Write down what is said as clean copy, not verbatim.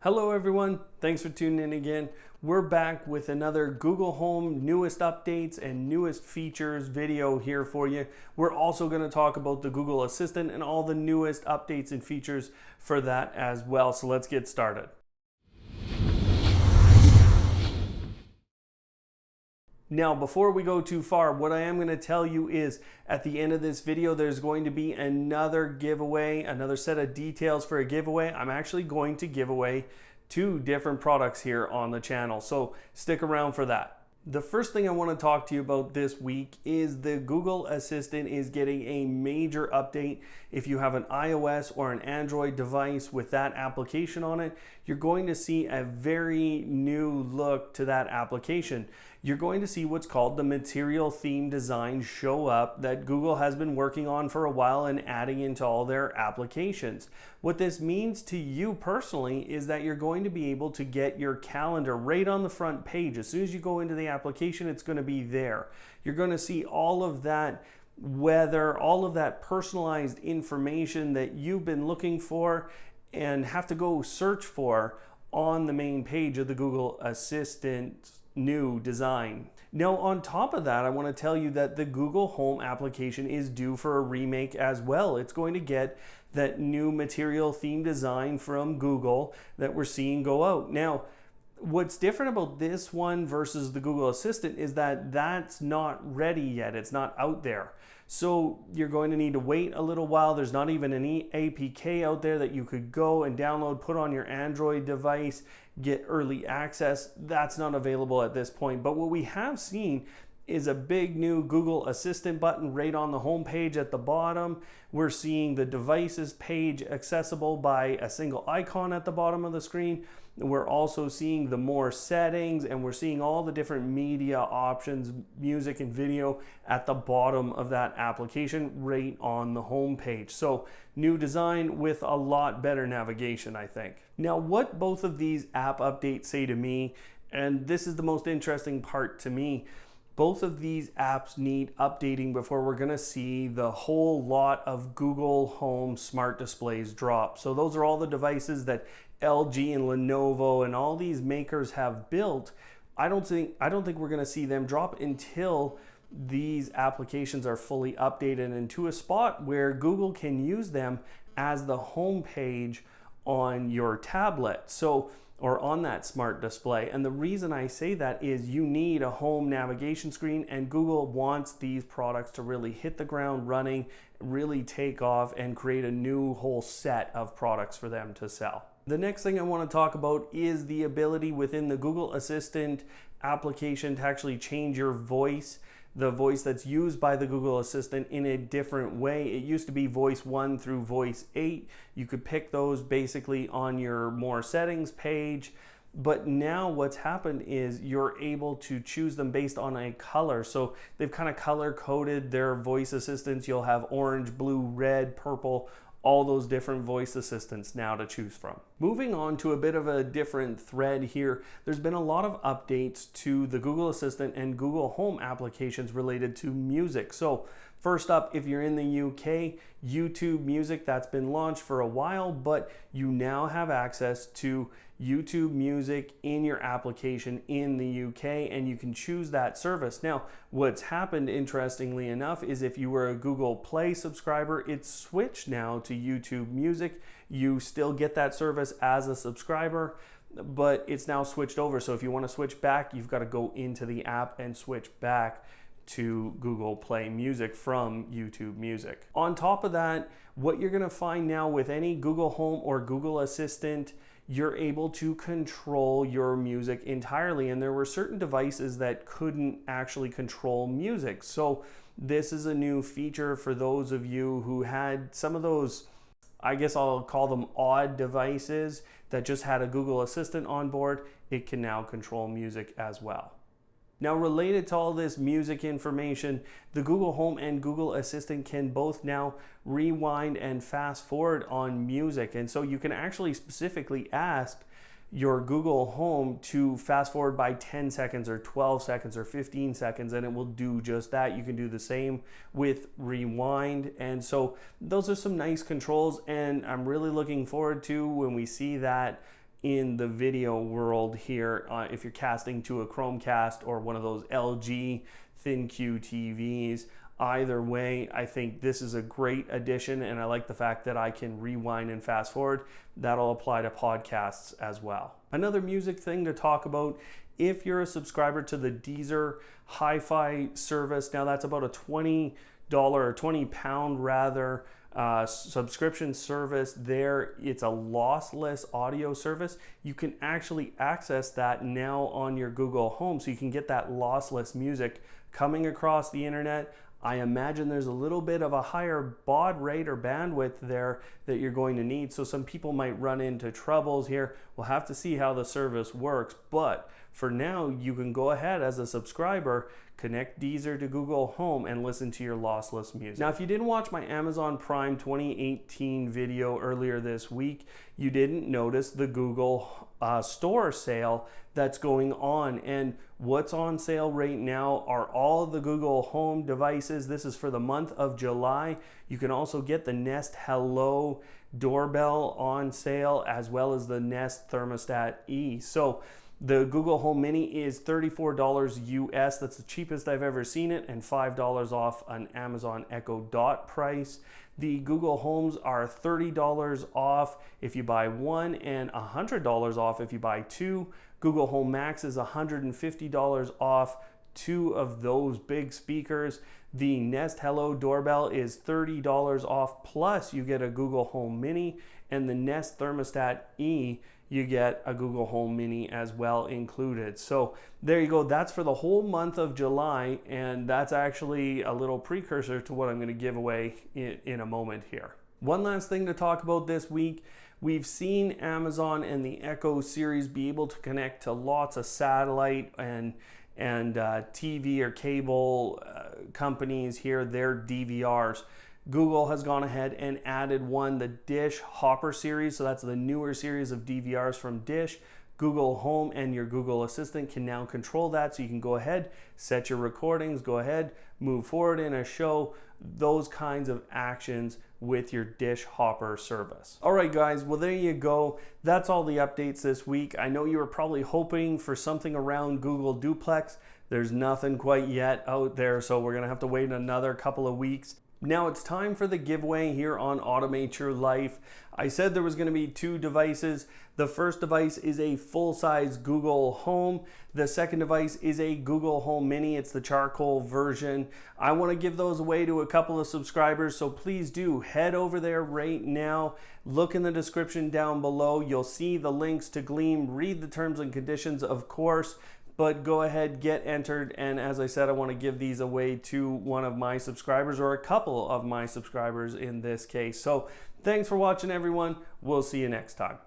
Hello everyone, thanks for tuning in again. We're back with another Google Home newest updates and newest features video here for you. We're also going to talk about the Google Assistant and all the newest updates and features for that as well. So let's get started. Now, before we go too far, what I am going to tell you is at the end of this video, there's going to be another giveaway, another set of details for a giveaway. I'm actually going to give away 2 different products here on the channel, so stick around for that. The first thing I want to talk to you about this week is the Google Assistant is getting a major update. If you have an iOS or an Android device with that application on it, you're going to see a very new look to that application. You're going to see what's called the material theme design show up that Google has been working on for a while and adding into all their applications. What this means to you personally is that you're going to be able to get your calendar right on the front page. As soon as you go into the application, it's going to be there. You're going to see all of that weather, all of that personalized information that you've been looking for and have to go search for on the main page of the Google Assistant new design. Now, on top of that, I want to tell you that the Google Home application is due for a remake as well. It's going to get that new material theme design from Google that we're seeing go out. Now, what's different about this one versus the Google Assistant is that that's not ready yet. It's not out there. So you're going to need to wait a little while. There's not even an APK out there that you could go and download, put on your Android device, get early access. That's not available at this point. But what we have seen is a big new Google Assistant button right on the home page at the bottom. We're seeing the devices page accessible by a single icon at the bottom of the screen. We're also seeing the more settings, and we're seeing all the different media options, music and video at the bottom of that application right on the home page. So new design with a lot better navigation, I think. Now, what both of these app updates say to me, and this is the most interesting part to me, both of these apps need updating before we're going to see the whole lot of Google Home smart displays drop. So those are all the devices that LG and Lenovo and all these makers have built. I don't think we're going to see them drop until these applications are fully updated into a spot where Google can use them as the home page on your tablet. Or on that smart display. And the reason I say that is you need a home navigation screen, and Google wants these products to really hit the ground running, really take off, and create a new whole set of products for them to sell. The next thing I want to talk about is the ability within the Google Assistant application to actually change your voice, the voice that's used by the Google Assistant, in a different way. It used to be voice 1 through voice 8. You could pick those basically on your more settings page. But now what's happened is you're able to choose them based on a color. So they've kind of color coded their voice assistants. You'll have orange, blue, red, purple, all those different voice assistants now to choose from. Moving on to a bit of a different thread here, there's been a lot of updates to the Google Assistant and Google Home applications related to music. So first up, if you're in the UK, YouTube Music, that's been launched for a while, but you now have access to YouTube Music in your application in the UK, and you can choose that service. Now, what's happened, interestingly enough, is if you were a Google Play subscriber, it's switched now to YouTube Music. You still get that service as a subscriber, but it's now switched over. So if you want to switch back, you've got to go into the app and switch back to Google Play Music from YouTube Music. On top of that, what you're going to find now with any Google Home or Google Assistant, you're able to control your music entirely. And there were certain devices that couldn't actually control music. So this is a new feature for those of you who had some of those, I guess I'll call them odd devices that just had a Google Assistant on board. It can now control music as well. Now, related to all this music information, the Google Home and Google Assistant can both now rewind and fast forward on music. And so you can actually specifically ask your Google Home to fast forward by 10 seconds or 12 seconds or 15 seconds, and it will do just that. You can do the same with rewind. And so those are some nice controls, and I'm really looking forward to when we see that in the video world here. If you're casting to a Chromecast or one of those LG ThinQ TVs, either way, I think this is a great addition, and I like the fact that I can rewind and fast forward. That'll apply to podcasts as well. Another music thing to talk about, if you're a subscriber to the Deezer hi-fi service, now that's about a $20 or £20 rather subscription service there. It's a lossless audio service. You can actually access that now on your Google Home, so you can get that lossless music coming across the internet. I imagine there's a little bit of a higher baud rate or bandwidth there that you're going to need, so some people might run into troubles here. We'll have to see how the service works, but for now, you can go ahead as a subscriber, connect Deezer to Google Home and listen to your lossless music. Now, if you didn't watch my Amazon Prime 2018 video earlier this week, you didn't notice the Google Store sale that's going on. And what's on sale right now are all of the Google Home devices. This is for the month of July. You can also get the Nest Hello doorbell on sale, as well as the Nest Thermostat E. So the Google Home Mini is $34 US. That's the cheapest I've ever seen it, and $5 off an Amazon Echo Dot price. The Google Homes are $30 off if you buy one and $100 off if you buy two. Google Home Max is $150 off two of those big speakers. The Nest Hello doorbell is $30 off, plus you get a Google Home Mini, and the Nest Thermostat E, you get a Google Home Mini as well included. So there you go. That's for the whole month of July, and that's actually a little precursor to what I'm going to give away in a moment here. One last thing to talk about this week. We've seen Amazon and the Echo series be able to connect to lots of satellite and TV or cable companies here, their DVRs. Google has gone ahead and added one, the Dish Hopper series. So that's the newer series of DVRs from Dish. Google Home and your Google Assistant can now control that. So you can go ahead, set your recordings, go ahead, move forward in a show, those kinds of actions with your Dish Hopper service. All right, guys, well, there you go. That's all the updates this week. I know you were probably hoping for something around Google Duplex. There's nothing quite yet out there, so we're gonna have to wait another couple of weeks. Now it's time for the giveaway here on Automate Your Life. I said there was going to be two devices. The first device is a full-size Google Home. The second device is a Google Home Mini. It's the charcoal version. I want to give those away to a couple of subscribers, so please do head over there right now. Look in the description down below. You'll see the links to Gleam. Read the terms and conditions, of course. But go ahead, get entered, and as I said, I want to give these away to one of my subscribers, or a couple of my subscribers in this case. So thanks for watching, everyone. We'll see you next time.